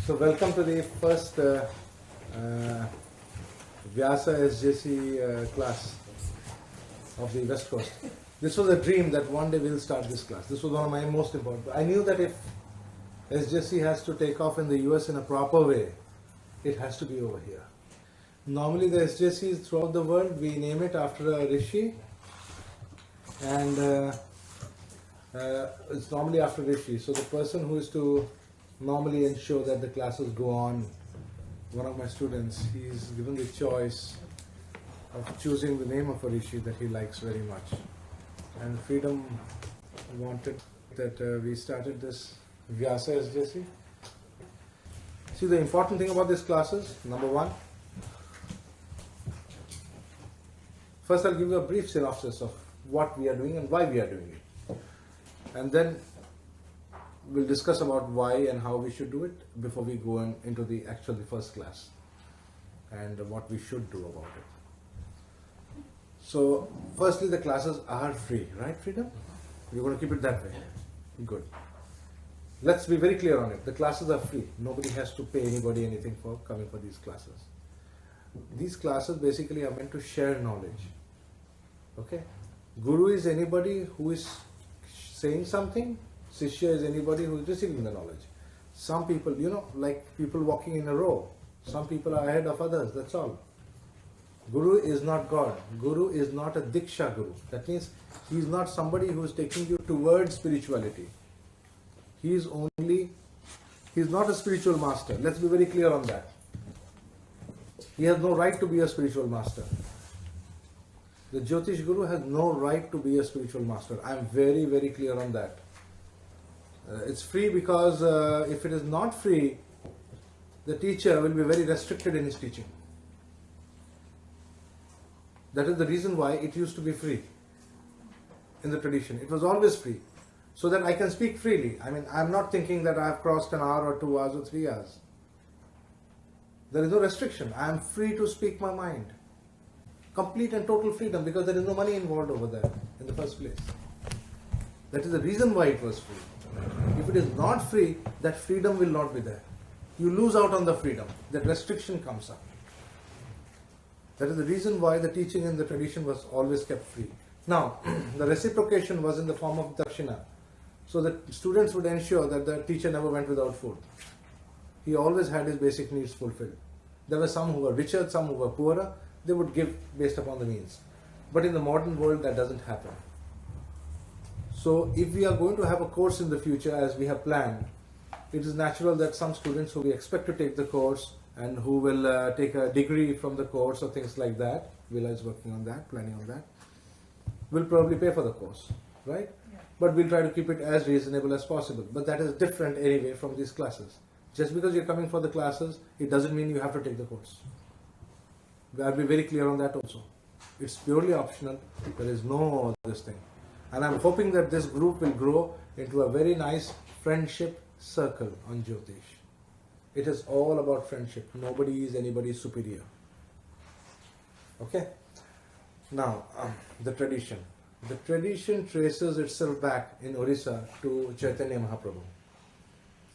So welcome to the first Vyasa SJC class of the West Coast. This was a dream that one day we'll start this class. This was one of my most important. I knew that if SJC has to take off in the US in a proper way, it has to be over here. Normally the SJCs throughout the world, we name it after a Rishi, and it's normally after Rishi. So the person who is to normally ensure that the classes go on, one of my students, he's given the choice of choosing the name of a Rishi that he likes very much. And Freedom wanted that we started this Vyasa SJC. See, the important thing about these classes, number one, first I'll give you a brief synopsis of what we are doing and why we are doing it. And then we'll discuss about why and how we should do it before we go into the first class and what we should do about it. So, firstly, the classes are free, right, Freedom? You're going to keep it that way? Good. Let's be very clear on it. The classes are free. Nobody has to pay anybody anything for coming for these classes. These classes basically are meant to share knowledge. Okay? Guru is anybody who is saying something. Shishya is anybody who is receiving the knowledge. Some people, like people walking in a row. Some people are ahead of others, that's all. Guru is not God. Guru is not a Diksha Guru. That means he is not somebody who is taking you towards spirituality. He is not a spiritual master. Let's be very clear on that. He has no right to be a spiritual master. The Jyotish Guru has no right to be a spiritual master. I am very, very clear on that. It's free because if it is not free, the teacher will be very restricted in his teaching. That is the reason why it used to be free in the tradition. It was always free, so that I can speak freely. I mean, I'm not thinking that I have crossed an hour or 2 hours or 3 hours. There is no restriction. I am free to speak my mind. Complete and total freedom, because there is no money involved over there in the first place. That is the reason why it was free. If it is not free, that freedom will not be there. You lose out on the freedom. That restriction comes up. That is the reason why the teaching in the tradition was always kept free. Now, the reciprocation was in the form of dakshina. So the students would ensure that the teacher never went without food. He always had his basic needs fulfilled. There were some who were richer, some who were poorer. They would give based upon the means. But in the modern world, that doesn't happen. So if we are going to have a course in the future as we have planned, it is natural that some students who we expect to take the course and who will take a degree from the course or things like that, Vila is working on that, planning on that, will probably pay for the course, right? Yeah. But we'll try to keep it as reasonable as possible. But that is different anyway from these classes. Just because you're coming for the classes, it doesn't mean you have to take the course. I'll be very clear on that also. It's purely optional. There is no this thing. And I'm hoping that this group will grow into a very nice friendship circle on Jyotish. It is all about friendship. Nobody is anybody superior. Okay? Now, the tradition. The tradition traces itself back in Orissa to Chaitanya Mahaprabhu.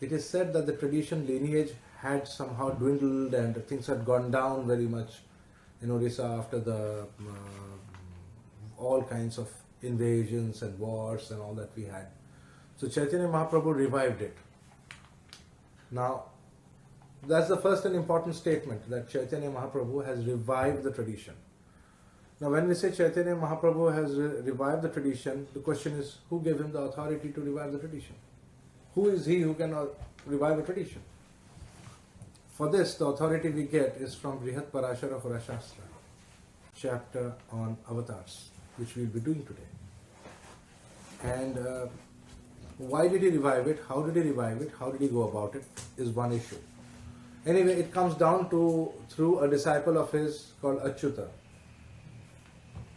It is said that the tradition lineage had somehow dwindled and things had gone down very much in Orissa after the all kinds of invasions and wars and all that we had. So Chaitanya Mahaprabhu revived it. Now, that's the first and important statement, that Chaitanya Mahaprabhu has revived the tradition. Now, when we say Chaitanya Mahaprabhu has revived the tradition, the question is, who gave him the authority to revive the tradition? Who is he who can revive a tradition? For this, the authority we get is from Brihat Parashara Parashastra, chapter on avatars, which we will be doing today. And why did he revive it? How did he revive it? How did he go about it? Is one issue. Anyway, it comes down to through a disciple of his called Achyuta.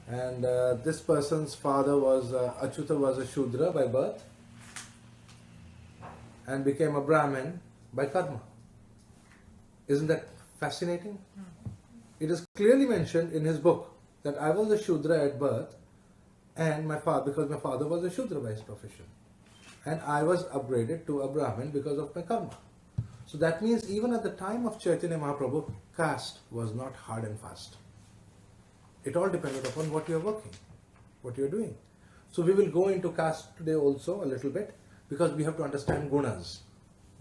And this person's father was, Achyuta was a Shudra by birth and became a Brahmin by karma. Isn't that fascinating? It is clearly mentioned in his book that I was a Shudra at birth and because my father was a Shudra by his profession. And I was upgraded to a Brahmin because of my karma. So that means even at the time of Chaitanya Mahaprabhu, caste was not hard and fast. It all depended upon what you are working, what you are doing. So we will go into caste today also a little bit, because we have to understand gunas.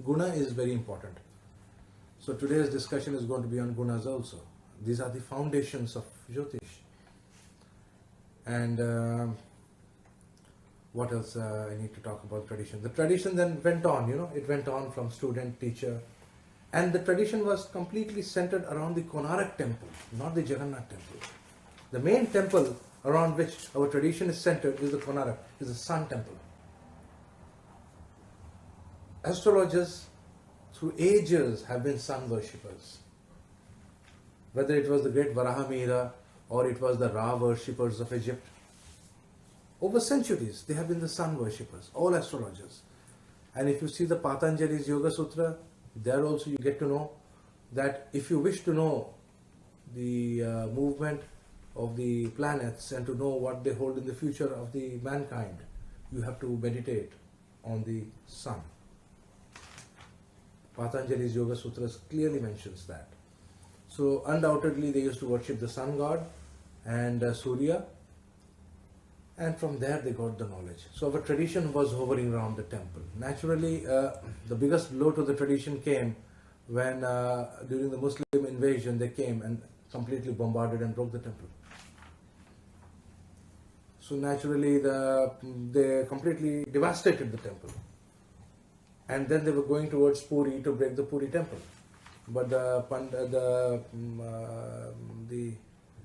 Guna is very important. So today's discussion is going to be on gunas also. These are the foundations of Jyotish. And what else I need to talk about tradition? The tradition then went on, it went on from student, teacher. And the tradition was completely centered around the Konarak temple, not the Jagannath temple. The main temple around which our tradition is centered is the Konarak, is the sun temple. Astrologers through ages have been sun worshippers. Whether it was the great Varahamihira or it was the Ra worshippers of Egypt, over centuries they have been the sun worshippers, all astrologers. And if you see the Patanjali's Yoga Sutra, there also you get to know that if you wish to know the movement of the planets and to know what they hold in the future of the mankind, you have to meditate on the sun. Patanjali's Yoga Sutras clearly mentions that. So undoubtedly they used to worship the sun god and Surya, and from there they got the knowledge. So our tradition was hovering around the temple. Naturally, the biggest blow to the tradition came when during the Muslim invasion they came and completely bombarded and broke the temple. So naturally they completely devastated the temple. And then they were going towards Puri to break the Puri temple. But the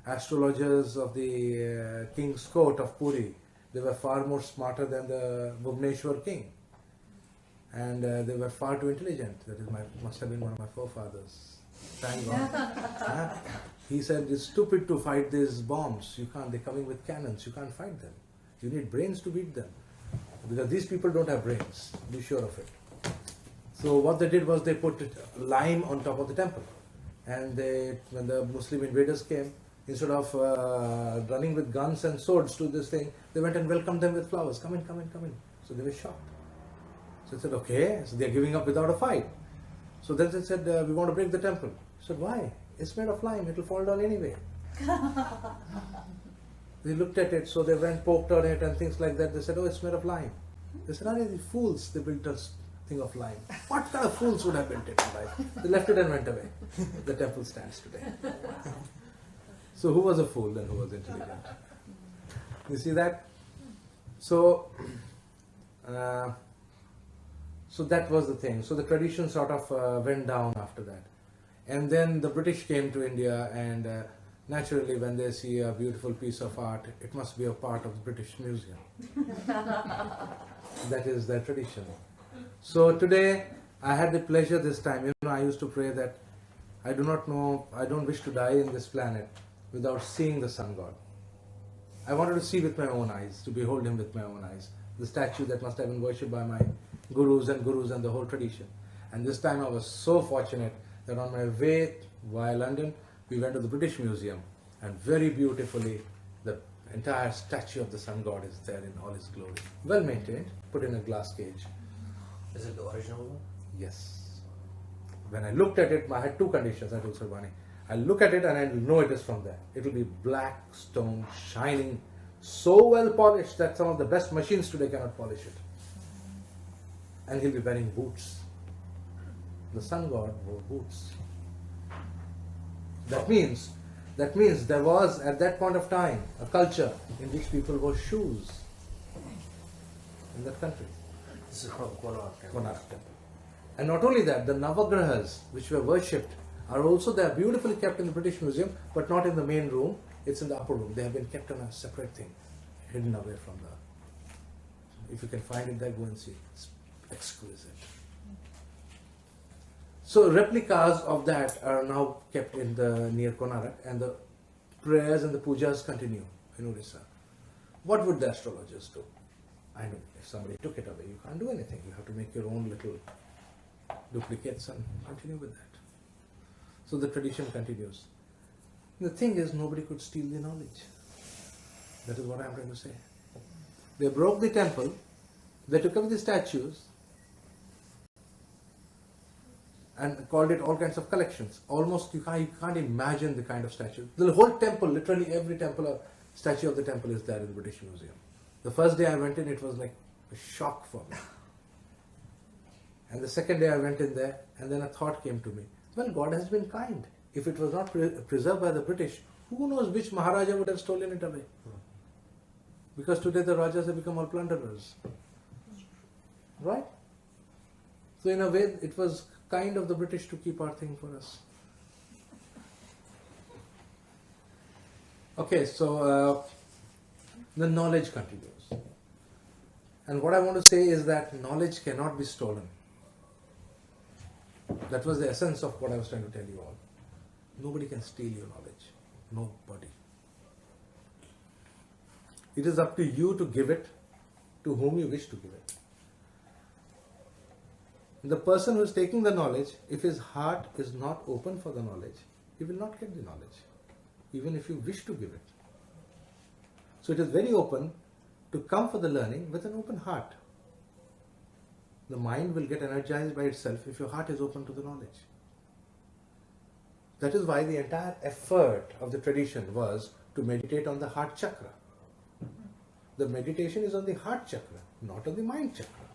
astrologers of the king's court of Puri, they were far more smarter than the Bhuvneshwar king. And they were far too intelligent. That must have been one of my forefathers. Thank God. He said, it's stupid to fight these bombs. You can't, they're coming with cannons. You can't fight them. You need brains to beat them. Because these people don't have brains. Be sure of it. So what they did was they put lime on top of the temple. And when the Muslim invaders came, instead of running with guns and swords to this thing, they went and welcomed them with flowers. Come in, come in, come in. So they were shocked. So they said, okay, so they're giving up without a fight. So then they said, we want to break the temple. I said, why? It's made of lime, it will fall down anyway. They looked at it, so they went, poked on it and things like that. They said, oh, it's made of lime. They said, are they fools? They built a thing of lime. What kind of fools would have built it in life? They left it and went away. The temple stands today. So who was a fool and who was intelligent? You see that? So that was the thing. So the tradition sort of went down after that. And then the British came to India, and naturally when they see a beautiful piece of art, it must be a part of the British Museum. That is their tradition. So today I had the pleasure this time, I used to pray that I don't wish to die in this planet without seeing the sun god. I wanted to see with my own eyes, to behold him with my own eyes. The statue that must have been worshipped by my gurus and the whole tradition. And this time I was so fortunate that on my way via London, we went to the British Museum, and very beautifully the entire statue of the sun god is there in all his glory. Well maintained, put in a glass cage. Is it the original one? Yes. When I looked at it, I had two conditions, I told Sarvani. I look at it and I know it is from there. It will be black stone, shining, so well polished that some of the best machines today cannot polish it. And he'll be wearing boots. The sun god wore boots. That means there was at that point of time a culture in which people wore shoes in that country. This is from Konarak Temple. And not only that, the Navagrahas which were worshipped are also there, beautifully kept in the British Museum, but not in the main room. It's in the upper room. They have been kept on a separate thing, hidden away from the. If you can find it there, go and see. It's exquisite. So replicas of that are now kept in the near Konarak, and the prayers and the pujas continue in Orissa. What would the astrologers do? I know if somebody took it away, you can't do anything. You have to make your own little duplicates and continue with that. So the tradition continues. The thing is, nobody could steal the knowledge. That is what I am trying to say. They broke the temple, they took away the statues, and called it all kinds of collections. Almost you can't imagine the kind of statue. The whole temple, literally every temple or statue of the temple is there in the British Museum. The first day I went in, it was like a shock for me. And the second day I went in there, and then a thought came to me. Well, God has been kind. If it was not preserved by the British, who knows which Maharaja would have stolen it away? Because today the Rajas have become all plunderers. Right? So in a way, it was kind of the British to keep our thing for us. Okay, so the knowledge continues. And what I want to say is that knowledge cannot be stolen. That was the essence of what I was trying to tell you all. Nobody can steal your knowledge. Nobody. It is up to you to give it to whom you wish to give it. The person who is taking the knowledge, if his heart is not open for the knowledge, he will not get the knowledge, even if you wish to give it. So it is very open to come for the learning with an open heart. The mind will get energized by itself if your heart is open to the knowledge. That is why the entire effort of the tradition was to meditate on the heart chakra. The meditation is on the heart chakra, not on the mind chakra.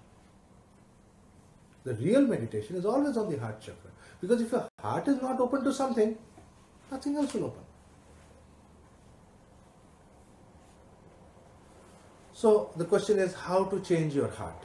The real meditation is always on the heart chakra. Because if your heart is not open to something, nothing else will open. So the question is how to change your heart.